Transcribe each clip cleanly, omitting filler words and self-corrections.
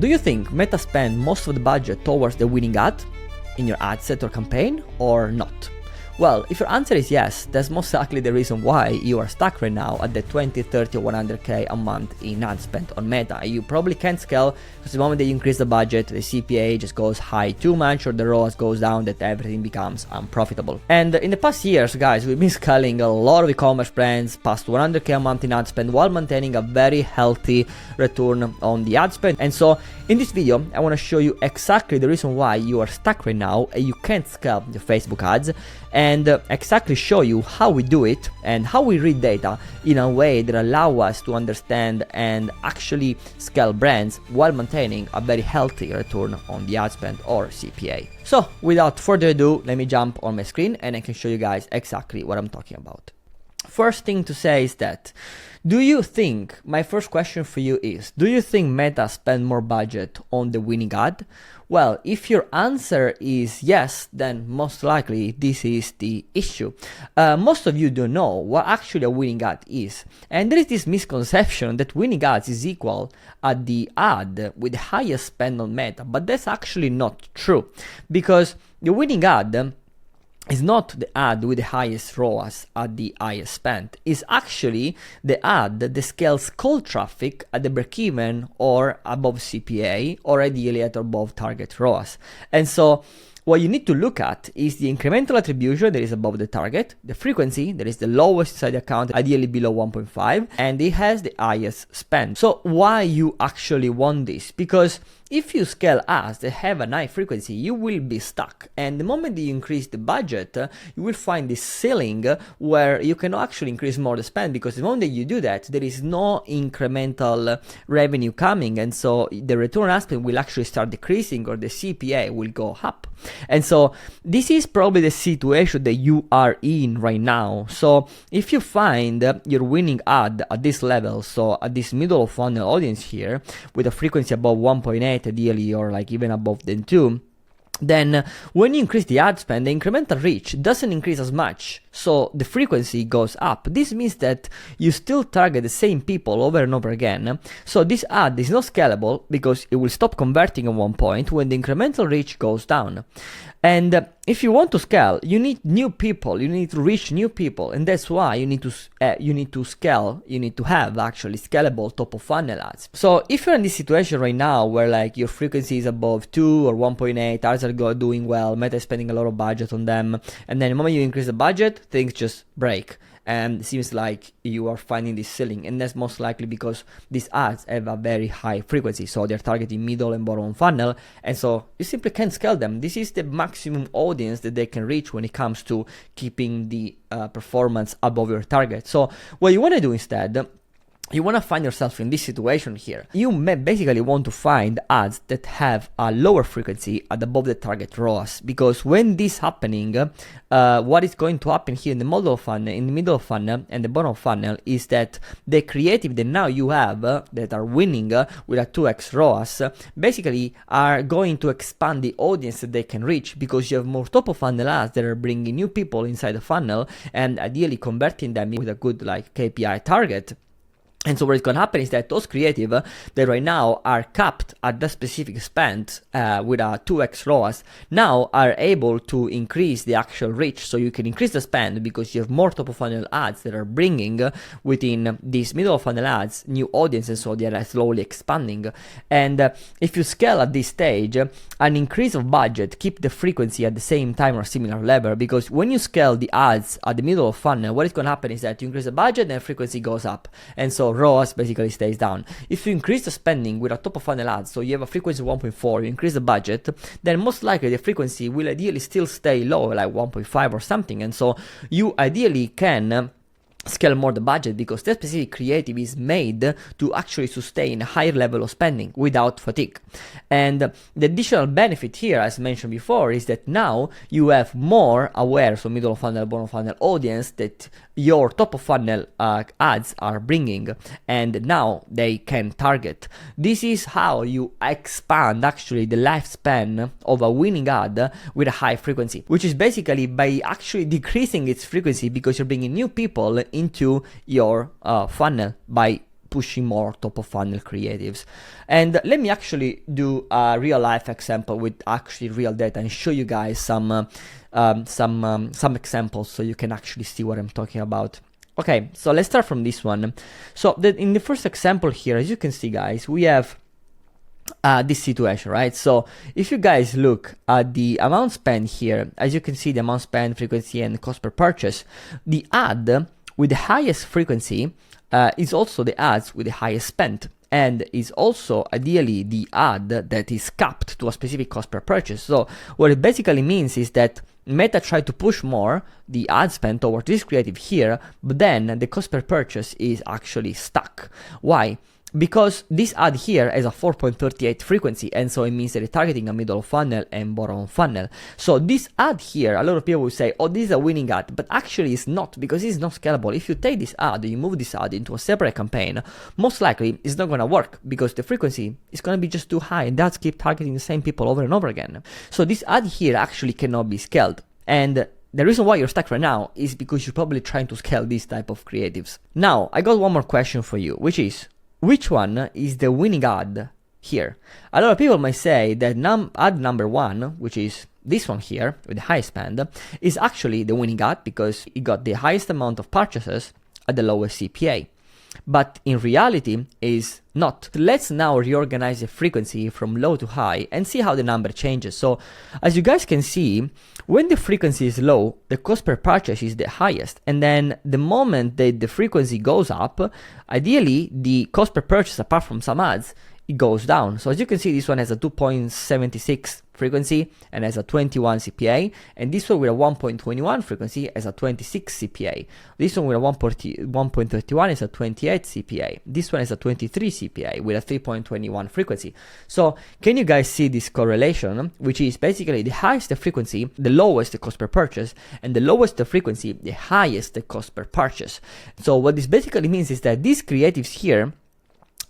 do you think Meta spend most of the budget towards the winning ad in your ad set or campaign or not? Well, if your answer is yes, that's most likely the reason why you are stuck right now at the 20, 30 or 100k a month in ad spend on Meta. You probably can't scale because the moment that you increase the budget, the CPA just goes high too much or the ROAS goes down, that everything becomes unprofitable. And in the past years, guys, we've been scaling a lot of e-commerce brands past 100k a month in ad spend while maintaining a very healthy return on the ad spend. And so in this video, I want to show you exactly the reason why you are stuck right now and you can't scale your Facebook ads, and exactly show you how we do it and how we read data in a way that allow us to understand and actually scale brands while maintaining a very healthy return on the ad spend or CPA. So without further ado, let me jump on my screen and I can show you guys exactly what I'm talking about. First thing to say is that, my first question for you is, do you think Meta spend more budget on the winning ad? Well, if your answer is yes, then most likely this is the issue. Most of you don't know what actually a winning ad is. And there is this misconception that winning ads is equal at the ad with the highest spend on Meta, but that's actually not true, because the winning ad is not the ad with the highest ROAS at the highest spend. It's actually the ad that scales cold traffic at the break-even or above CPA, or ideally at above target ROAS. And so what you need to look at is the incremental attribution that is above the target, the frequency that is the lowest inside the account, ideally below 1.5, and it has the highest spend. So why you actually want this? Because if you scale ads that have a high frequency, you will be stuck. And the moment that you increase the budget, you will find this ceiling where you cannot actually increase more the spend, because the moment that you do that, there is no incremental revenue coming. And so the return on ad spend will actually start decreasing, or the CPA will go up. And so this is probably the situation that you are in right now. So if you find your winning ad at this level, so at this middle of funnel audience here, with a frequency above 1.8 ideally, or like even above than 2, then when you increase the ad spend, the incremental reach doesn't increase as much, so the frequency goes up. This means that you still target the same people over and over again, so this ad is not scalable because it will stop converting at one point when the incremental reach goes down. And if you want to scale, you need new people, you need to reach new people, and that's why you need to scale, you need to have actually scalable top of funnel ads. So if you're in this situation right now where like your frequency is above 2 or 1.8, ads are doing well, Meta is spending a lot of budget on them, and then the moment you increase the budget, things just break. And it seems like you are finding this ceiling, and that's most likely because these ads have a very high frequency, so they're targeting middle and bottom funnel, and so you simply can't scale them. This is the maximum audience that they can reach when it comes to keeping the performance above your target. So what you want to do instead, you want to find yourself in this situation here. You may basically want to find ads that have a lower frequency at above the target ROAS, because when this happening, what is going to happen here in the middle of funnel and the bottom funnel is that the creative that now you have that are winning with a 2x ROAS basically are going to expand the audience that they can reach, because you have more top of funnel ads that are bringing new people inside the funnel and ideally converting them with a good like KPI target. And so what is going to happen is that those creative that right now are capped at the specific spend with a 2x ROAS now are able to increase the actual reach. So you can increase the spend because you have more top of funnel ads that are bringing within these middle of funnel ads new audiences, so they are slowly expanding. And if you scale at this stage, an increase of budget keep the frequency at the same time or similar level, because when you scale the ads at the middle of funnel, what is going to happen is that you increase the budget and frequency goes up, and so ROAS basically stays down. If you increase the spending with a top of funnel ad, so you have a frequency of 1.4, you increase the budget, then most likely the frequency will ideally still stay low, like 1.5 or something, and so you ideally can scale more the budget, because that specific creative is made to actually sustain a higher level of spending without fatigue. And the additional benefit here, as mentioned before, is that now you have more aware, so middle of funnel, bottom of funnel audience that your top of funnel ads are bringing, and now they can target. This is how you expand actually the lifespan of a winning ad with a high frequency, which is basically by actually decreasing its frequency, because you're bringing new people into your funnel by pushing more top of funnel creatives. And let me actually do a real life example with actually real data and show you guys some examples so you can actually see what I'm talking about. Okay, so let's start from this one. So in the first example here, as you can see, guys, we have this situation, right? So if you guys look at the amount spent here, as you can see, the amount spent, frequency, and cost per purchase, the ad with the highest frequency is also the ads with the highest spend, and is also ideally the ad that is capped to a specific cost per purchase. So what it basically means is that Meta tried to push more the ad spend towards this creative here, but then the cost per purchase is actually stuck. Why? Because this ad here has a 4.38 frequency, and so it means that it's targeting a middle of funnel and bottom of funnel. So this ad here, a lot of people will say, oh, this is a winning ad, but actually it's not, because it's not scalable. If you take this ad, you move this ad into a separate campaign, most likely it's not going to work, because the frequency is going to be just too high, and that's keep targeting the same people over and over again. So this ad here actually cannot be scaled. And the reason why you're stuck right now is because you're probably trying to scale this type of creatives. Now, I got one more question for you, which is, which one is the winning ad here? A lot of people might say that ad number one, which is this one here with the highest spend, is actually the winning ad because it got the highest amount of purchases at the lowest CPA. But in reality is not. Let's now reorganize the frequency from low to high and see how the number changes. So as you guys can see, when the frequency is low, the cost per purchase is the highest. And then the moment that the frequency goes up, ideally the cost per purchase, apart from some ads, it goes down. So as you can see, this one has a 2.76 frequency and has a 21 CPA, and this one with a 1.21 frequency has a 26 CPA. This one with a 1.31 is a 28 CPA. This one is a 23 CPA with a 3.21 frequency. So can you guys see this correlation, which is basically the highest the frequency, the lowest the cost per purchase, and the lowest the frequency, the highest the cost per purchase. So what this basically means is that these creatives here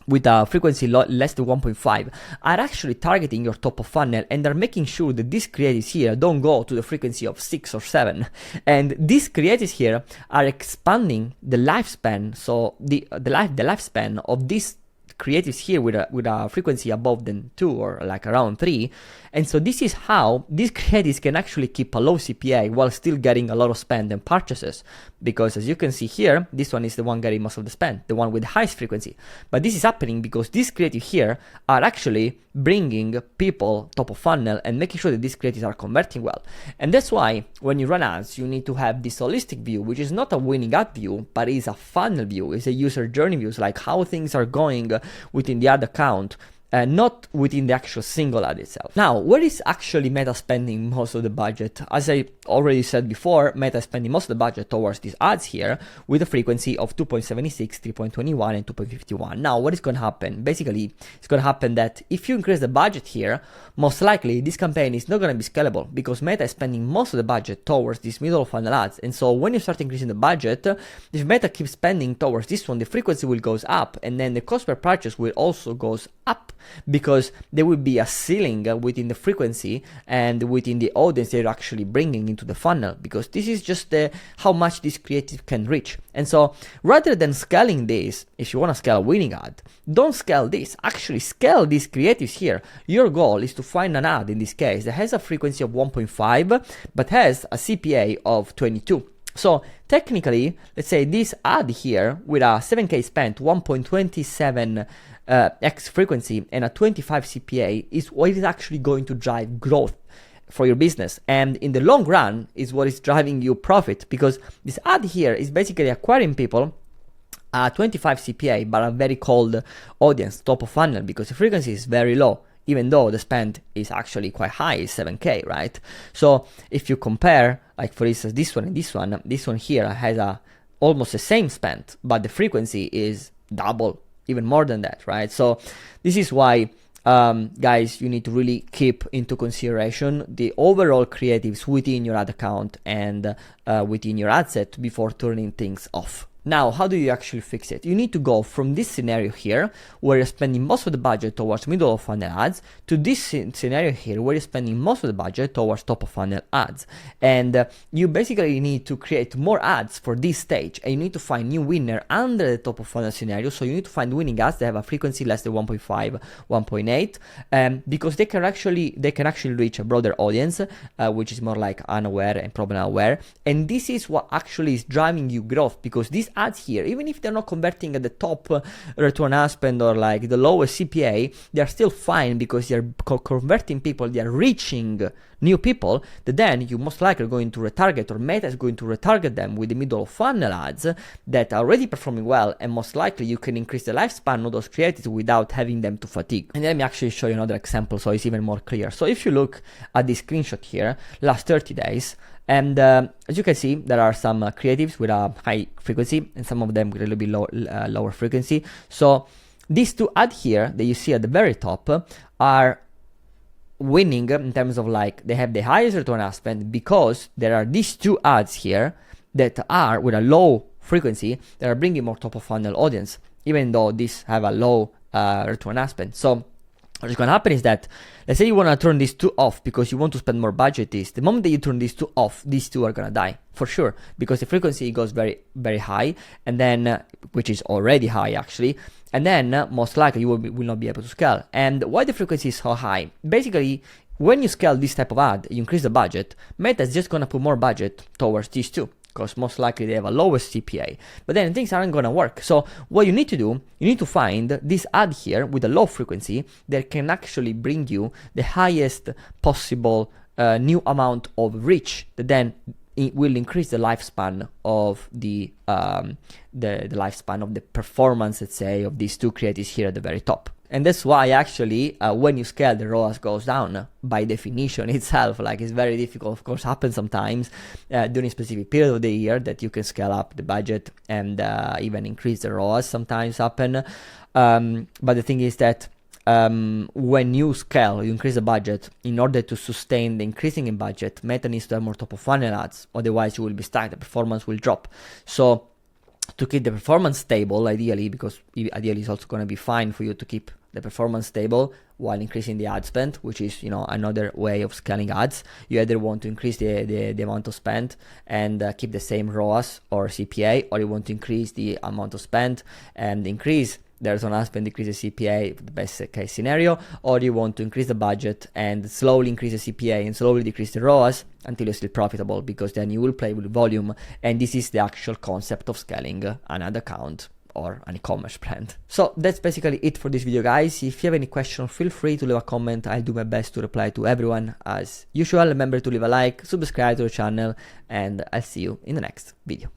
with a frequency less than 1.5 are actually targeting your top of funnel, and are making sure that these creatives here don't go to the frequency of 6 or 7. And these creatives here are expanding the lifespan, so the lifespan of these creatives here with a frequency above than 2 or like around 3. And so this is how these creatives can actually keep a low CPA while still getting a lot of spend and purchases. Because as you can see here, this one is the one getting most of the spend, the one with the highest frequency. But this is happening because these creatives here are actually bringing people top of funnel and making sure that these creatives are converting well. And that's why when you run ads, you need to have this holistic view, which is not a winning ad view, but is a funnel view, is a user journey view, like how things are going within the ad account, not within the actual single ad itself. Now, where is actually Meta spending most of the budget? As I already said before, Meta is spending most of the budget towards these ads here with a frequency of 2.76, 3.21, and 2.51. Now, what is going to happen? Basically, it's going to happen that if you increase the budget here, most likely this campaign is not going to be scalable because Meta is spending most of the budget towards these middle of funnel ads. And so when you start increasing the budget, if Meta keeps spending towards this one, the frequency will goes up, and then the cost per purchase will also goes up, because there will be a ceiling within the frequency and within the audience they're actually bringing into the funnel, because this is just how much this creative can reach. And so rather than scaling this, if you want to scale a winning ad, don't scale this, actually scale these creatives here. Your goal is to find an ad in this case that has a frequency of 1.5 but has a CPA of 22. So technically, let's say this ad here with a 7K spent, 1.27 X frequency and a 25 CPA is what is actually going to drive growth for your business, and in the long run is what is driving you profit, because this ad here is basically acquiring people at 25 CPA but a very cold audience, top of funnel, because the frequency is very low, even though the spend is actually quite high, 7K, right? So if you compare, like for instance this one and this one here has a almost the same spend, but the frequency is double, even more than that, right? So this is why guys, you need to really keep into consideration the overall creatives within your ad account and within your ad set before turning things off. Now, how do you actually fix it? You need to go from this scenario here, where you're spending most of the budget towards middle of funnel ads, to this scenario here, where you're spending most of the budget towards top of funnel ads. And you basically need to create more ads for this stage, and you need to find new winner under the top of funnel scenario. So you need to find winning ads that have a frequency less than 1.5, 1.8, because they can actually reach a broader audience, which is more like unaware and problem aware. And this is what actually is driving you growth, because these ads here, even if they're not converting at the top return on ad spend or like the lowest CPA, they're still fine because they're converting people, they're reaching new people that then you most likely are going to retarget, or Meta is going to retarget them with the middle of funnel ads that are already performing well, and most likely you can increase the lifespan of those creatives without having them to fatigue. And let me actually show you another example so it's even more clear. So if you look at this screenshot here, last 30 days, and as you can see, there are some creatives with a high frequency and some of them with a little bit lower frequency. So these two ads here that you see at the very top are winning in terms of like they have the highest return on ad spend, because there are these two ads here that are with a low frequency that are bringing more top of funnel audience, even though these have a low return on ad spend. So what's going to happen is that, let's say you want to turn these two off because you want to spend more budget, the moment that you turn these two off, these two are going to die for sure, because the frequency goes very, very high, and then, which is already high actually, and then most likely you will not be able to scale. And why the frequency is so high? Basically, when you scale this type of ad, you increase the budget, Meta is just going to put more budget towards these two, because most likely they have a lowest CPA, but then things aren't gonna work. So what you need to do, you need to find this ad here with a low frequency that can actually bring you the highest possible new amount of reach, that then it will increase the lifespan of the lifespan of the performance, let's say, of these two creatives here at the very top. And that's why actually when you scale, the ROAS goes down by definition itself. Like, it's very difficult, of course, happens sometimes during a specific period of the year that you can scale up the budget and even increase the ROAS sometimes happen. But the thing is that when you scale, you increase the budget, in order to sustain the increasing in budget, Meta needs to have more top of funnel ads, otherwise you will be stuck, the performance will drop. So to keep the performance stable, ideally, because ideally it's also going to be fine for you to keep the performance stable while increasing the ad spend, which is, you know, another way of scaling ads. You either want to increase the amount of spend and keep the same ROAS or CPA, or you want to increase the amount of spend and increase the return on ad spend, decrease the CPA, the best case scenario, or you want to increase the budget and slowly increase the CPA and slowly decrease the ROAS until you're still profitable, because then you will play with volume. And this is the actual concept of scaling an ad account or an e-commerce brand. So that's basically it for this video, guys. If you have any questions, feel free to leave a comment. I'll do my best to reply to everyone as usual. Remember to leave a like, subscribe to the channel, and I'll see you in the next video.